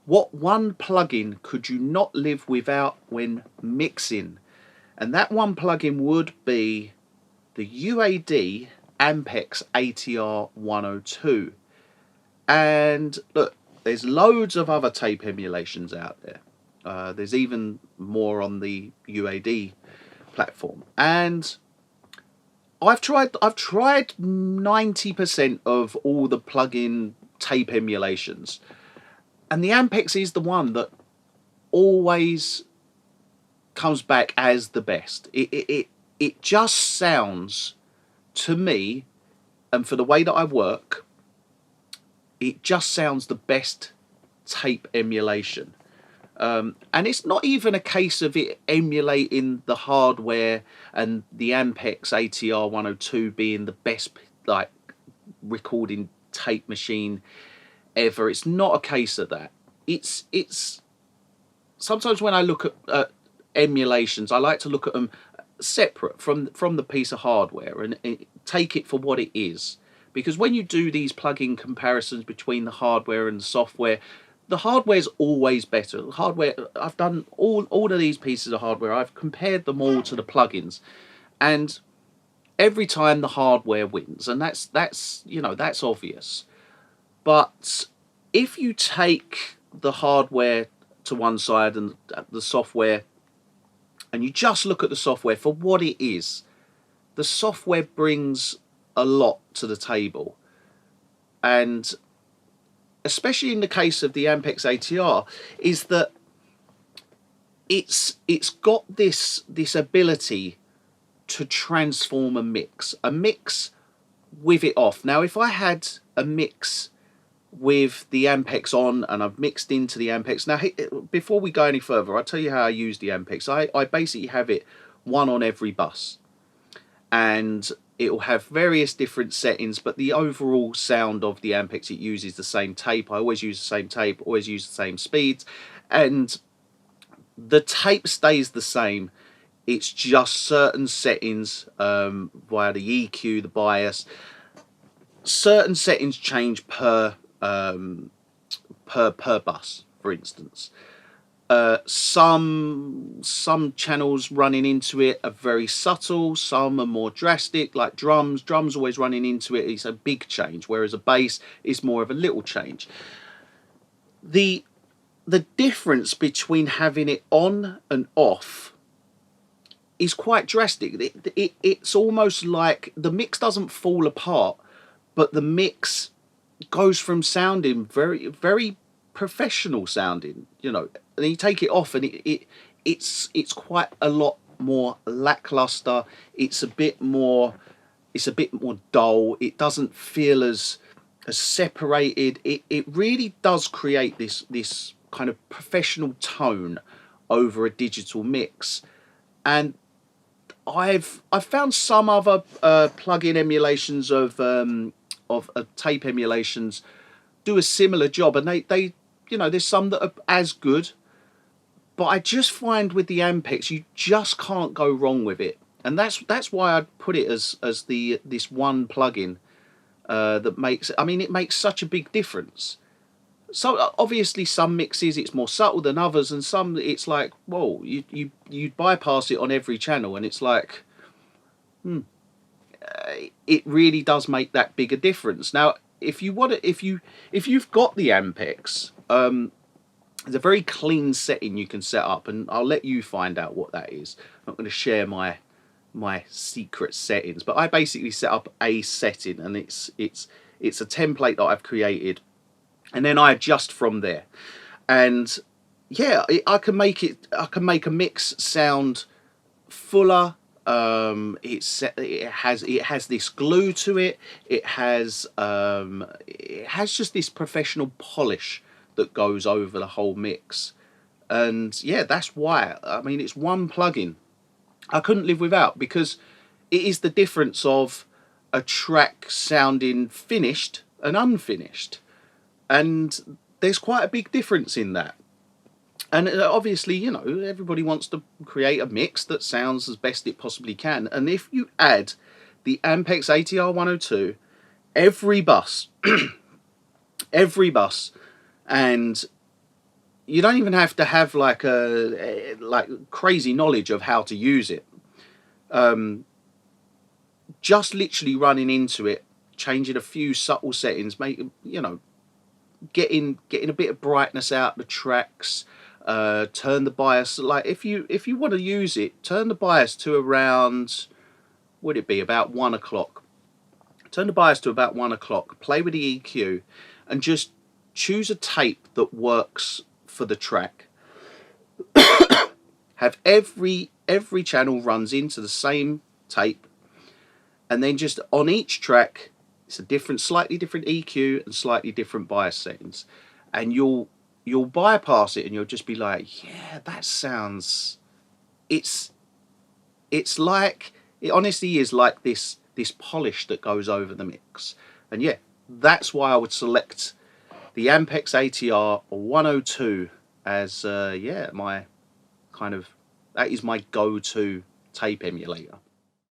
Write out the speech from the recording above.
What one plugin could you not live without when mixing? And that one plugin would be the UAD Ampex ATR-102. And look, there's loads of other tape emulations out there. There's even more on the UAD platform. And I've tried 90% of all the plugin tape emulations. And the Ampex is the one that always comes back as the best. It just sounds, to me, and for the way that I work, it just sounds the best tape emulation. And it's not even a case of it emulating the hardware and the Ampex ATR-102 being the best like recording tape machine ever. It's not a case of that. It's sometimes when I look at emulations, I like to look at them separate from the piece of hardware and take it for what it is. Because when you do these plug-in comparisons between the hardware and the hardware's always better. The hardware, I've done all of these pieces of hardware, I've compared them all to the plugins, and every time the hardware wins, and that's you know, that's obvious. But if you take the hardware to one side and the software, and you just look at the software for what it is, the software brings a lot to the table. And especially in the case of the Ampex ATR, is that it's got this ability to transform a mix with it off. Now, if I had a mix with the Ampex on and I've mixed into the Ampex, now before we go any further, I'll tell you how I use the Ampex. I basically have it one on every bus, and it will have various different settings, but the overall sound of the Ampex, it uses the same tape. I always use the same tape, always use the same speeds, and the tape stays the same. It's just certain settings via the EQ, the bias. Certain settings change per bus, for instance. Some channels running into it are very subtle, some are more drastic, like drums always running into it is a big change, whereas a bass is more of a little change. The difference between having it on and off is quite drastic. It's almost like the mix doesn't fall apart, but the mix goes from sounding very professional sounding, you know, and you take it off and it's quite a lot more lackluster. It's a bit more dull. It doesn't feel as separated. It really does create this kind of professional tone over a digital mix. And I've found some other plug-in emulations of tape emulations do a similar job, and they you know, there's some that are as good, but I just find with the Ampex you just can't go wrong with it, and that's why I put it as this one plugin that makes, I mean, it makes such a big difference. So obviously some mixes it's more subtle than others, and some it's like, whoa, you bypass it on every channel, and it's like, it really does make that bigger difference. Now, if you want to, if you've got the Ampex, there's a very clean setting you can set up, and I'll let you find out what that is. I'm not going to share my secret settings, but I basically set up a setting, and it's a template that I've created, and then I adjust from there. And yeah, I can make a mix sound fuller. It has this glue to it. It has just this professional polish that goes over the whole mix. And yeah, that's why, I mean, it's one plugin I couldn't live without, because it is the difference of a track sounding finished and unfinished, and there's quite a big difference in that. And obviously, you know, everybody wants to create a mix that sounds as best it possibly can. And if you add the Ampex ATR-102, every bus, every bus, and you don't even have to have like a crazy knowledge of how to use it. Just literally running into it, changing a few subtle settings, getting a bit of brightness out the tracks, turn the bias, like if you want to use it, turn the bias to around, would it be about 1 o'clock? Turn the bias to about 1 o'clock, play with the EQ, and just choose a tape that works for the track. Have every channel runs into the same tape, and then just on each track it's a slightly different EQ and slightly different bias settings, and you'll bypass it and you'll just be like, yeah, that sounds, it's like, it honestly is like this polish that goes over the mix. And yeah, that's why I would select the Ampex ATR-102 as yeah, my kind of, that is my go-to tape emulator.